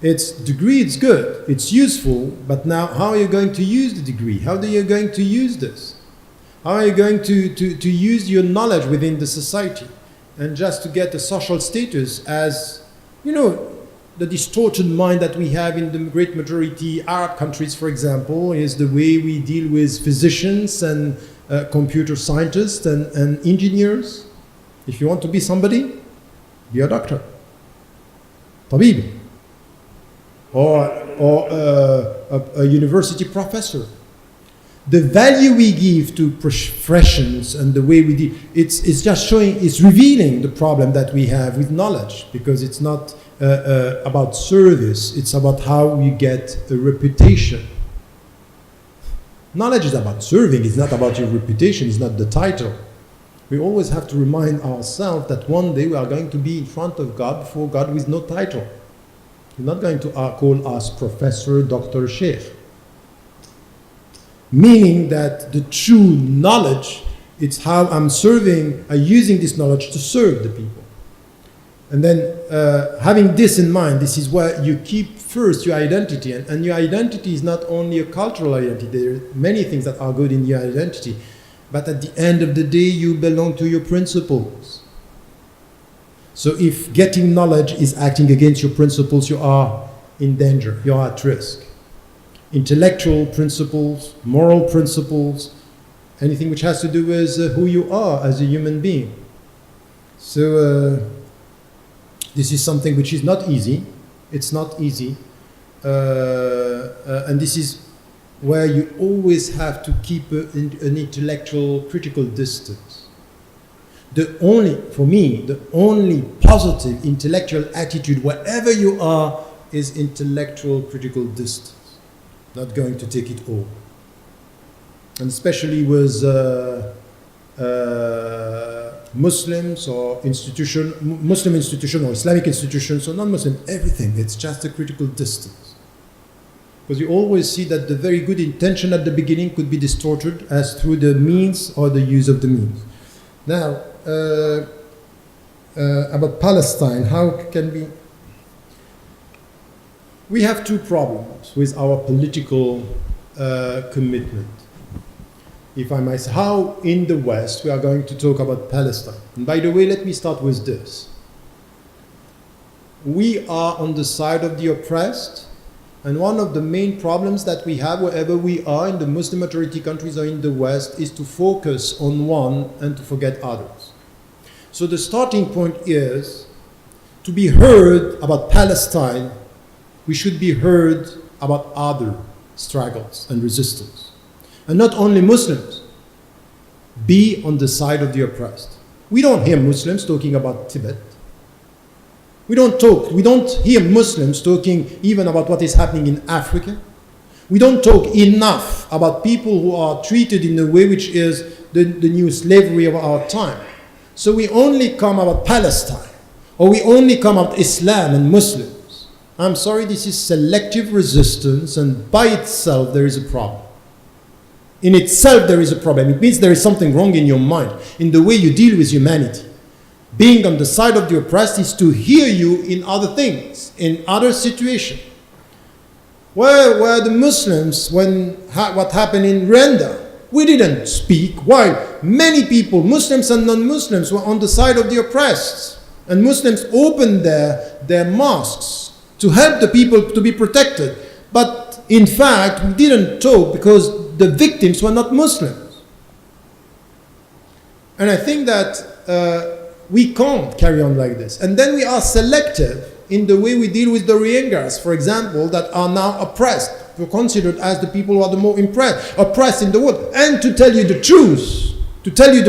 It's degree, it's good, it's useful, but now how are you going to use the degree? How are you going to use this? How are you going to use your knowledge within the society? And just to get a social status as, you know, the distorted mind that we have in the great majority Arab countries, for example, is the way we deal with physicians and computer scientists and engineers. If you want to be somebody, be a doctor, tabib, or a university professor. The value we give to professions and the way we deal, it's just showing, it's revealing the problem that we have with knowledge, because it's not about service, it's about how we get a reputation. Knowledge is about serving, it's not about your reputation, it's not the title. We always have to remind ourselves that one day we are going to be in front of God, before God, with no title. He's not going to call us professor, doctor, sheikh. Meaning that the true knowledge, it's how I'm serving, I'm using this knowledge to serve the people. And then having this in mind, this is where you keep first your identity. And your identity is not only a cultural identity, there are many things that are good in your identity. But at the end of the day, you belong to your principles. So if getting knowledge is acting against your principles, you are in danger, you are at risk. Intellectual principles, moral principles, anything which has to do with who you are as a human being. So this is something which is not easy. It's not easy. And this is where you always have to keep an intellectual critical distance. For me, the only positive intellectual attitude wherever you are is intellectual critical distance. Not going to take it all. And especially with Muslims or Muslim institution or Islamic institutions or non-Muslim, everything, it's just a critical distance. Because you always see that the very good intention at the beginning could be distorted as through the means or the use of the means. Now, about Palestine, how can we have two problems with our political commitment. If I might say, how in the West we are going to talk about Palestine. And by the way, let me start with this. We are on the side of the oppressed, and one of the main problems that we have wherever we are in the Muslim majority countries or in the West is to focus on one and to forget others. So the starting point is to be heard about Palestine. We should be heard about other struggles and resistance. And not only Muslims. Be on the side of the oppressed. We don't hear Muslims talking about Tibet. We don't hear Muslims talking even about what is happening in Africa. We don't talk enough about people who are treated in a way which is the new slavery of our time. So we only come about Palestine, or we only come about Islam and Muslims. I'm sorry, this is selective resistance, and by itself there is a problem. In itself there is a problem. It means there is something wrong in your mind, in the way you deal with humanity. Being on the side of the oppressed is to hear you in other things, in other situations. Where were the Muslims when what happened in Rwanda? We didn't speak, while many people, Muslims and non-Muslims, were on the side of the oppressed. And Muslims opened their mosques to help the people to be protected. But in fact, we didn't talk because the victims were not Muslims. And I think that we can't carry on like this. And then we are selective in the way we deal with the Rohingyas, for example, that are now oppressed. We're considered as the people who are the more oppressed in the world. And to tell you the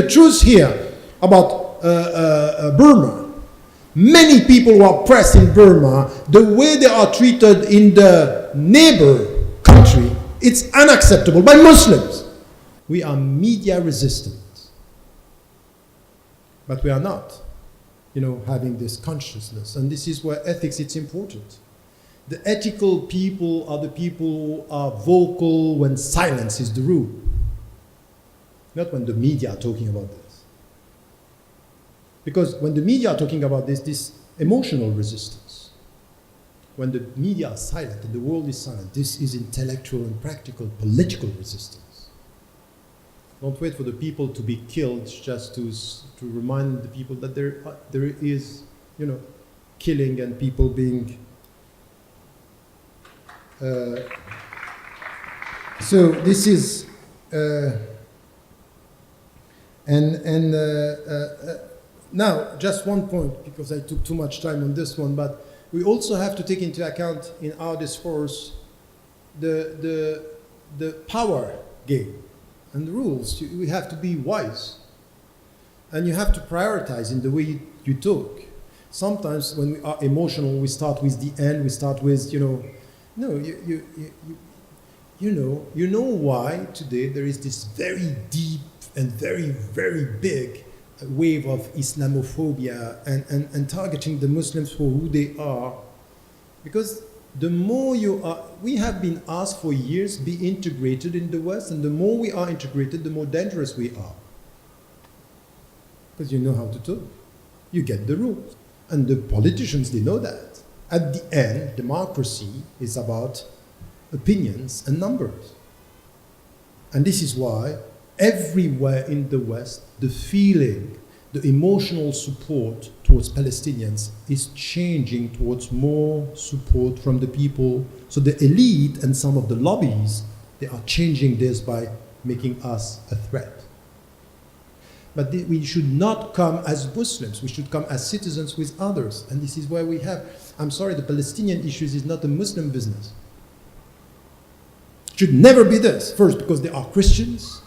truth here about Burma, many people who are oppressed in Burma, the way they are treated in the neighbor country, it's unacceptable by Muslims. We are media resistant. But we are not, having this consciousness. And this is where ethics, it's important. The ethical people are the people who are vocal when silence is the rule. Not when the media are talking about this. Because when the media are talking about this emotional resistance. when the media are silent and the world is silent, this is intellectual and practical political resistance. Don't wait for the people to be killed just to remind the people that there is, you know, killing and people being. So this is, now just one point, because I took too much time on this one, but we also have to take into account in our discourse the power game and the rules. We have to be wise, and you have to prioritize in the way you talk. Sometimes when we are emotional, we start with the end. We start with, you know, no, you know why today there is this very deep and very, very big wave of Islamophobia and targeting the Muslims for who they are. Because the more you are, we have been asked for years, be integrated in the West, and the more we are integrated, the more dangerous we are. Because you know how to talk. You get the rules. And the politicians, they know that. At the end, democracy is about opinions and numbers. And this is why everywhere in the West, the feeling, the emotional support towards Palestinians is changing towards more support from the people. So the elite and some of the lobbies, they are changing this by making us a threat. But we should not come as Muslims. We should come as citizens with others. And this is where we have, I'm sorry, the Palestinian issues is not a Muslim business. It should never be this. First, because they are Christians,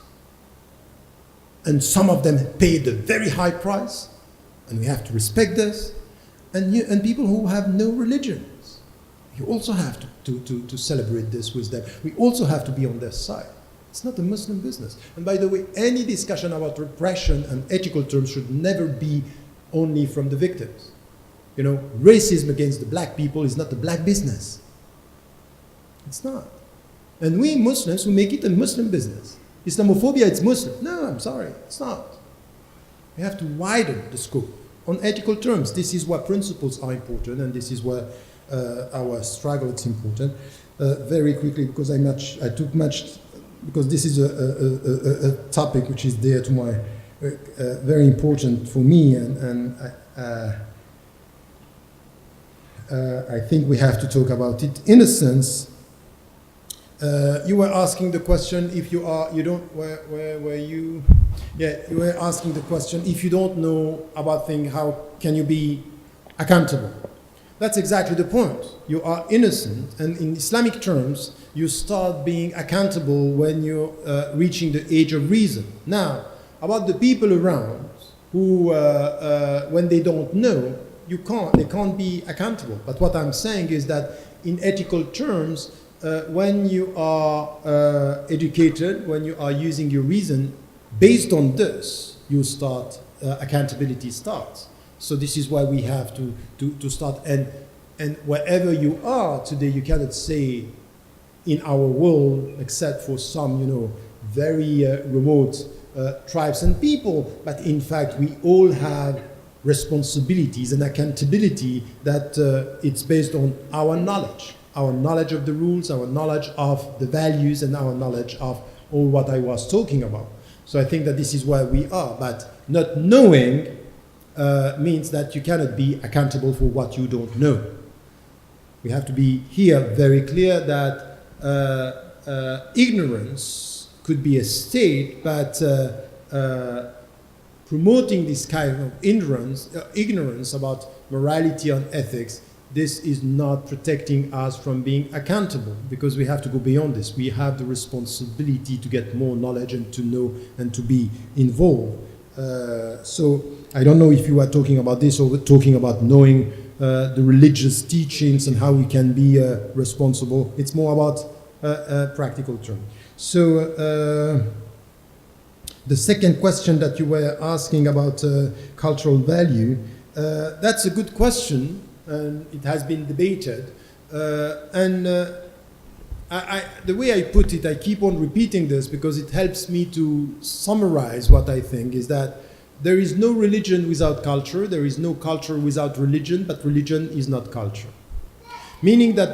and some of them paid a very high price, and we have to respect this. And people who have no religions, you also have to celebrate this with them. We also have to be on their side. It's not a Muslim business. And by the way, any discussion about repression and ethical terms should never be only from the victims. You know, racism against the black people is not a black business. It's not. And we Muslims, we make it a Muslim business. Islamophobia, it's Muslim. No, I'm sorry, it's not. We have to widen the scope. On ethical terms, this is where principles are important, and this is where our struggle is important. Very quickly, because I took much, because this is a topic which is dear to my, very important for me, and I think we have to talk about it. In a sense, you were asking the question, if you are, you don't, where were you? Yeah, you were asking the question, if you don't know about things, how can you be accountable? That's exactly the point. You are innocent, and in Islamic terms, you start being accountable when you're reaching the age of reason. Now, about the people around who, when they don't know, they can't be accountable. But what I'm saying is that in ethical terms, when you are educated, when you are using your reason, based on this, you start, accountability starts. So this is why we have to start, and wherever you are today, you cannot say in our world, except for some, you know, very remote tribes and people, but in fact, we all have responsibilities and accountability that it's based on our knowledge of the rules, our knowledge of the values, and our knowledge of all what I was talking about. So I think that this is where we are, but not knowing means that you cannot be accountable for what you don't know. We have to be here very clear that ignorance could be a state, but promoting this kind of ignorance about morality and ethics, this is not protecting us from being accountable, because we have to go beyond this. We have the responsibility to get more knowledge and to know and to be involved. So I don't know if you are talking about this or talking about knowing the religious teachings and how we can be responsible. It's more about practical terms. So the second question that you were asking about cultural value, that's a good question, and it has been debated. The way I put it, I keep on repeating this because it helps me to summarize what I think, is that there is no religion without culture, there is no culture without religion, but religion is not culture. meaning that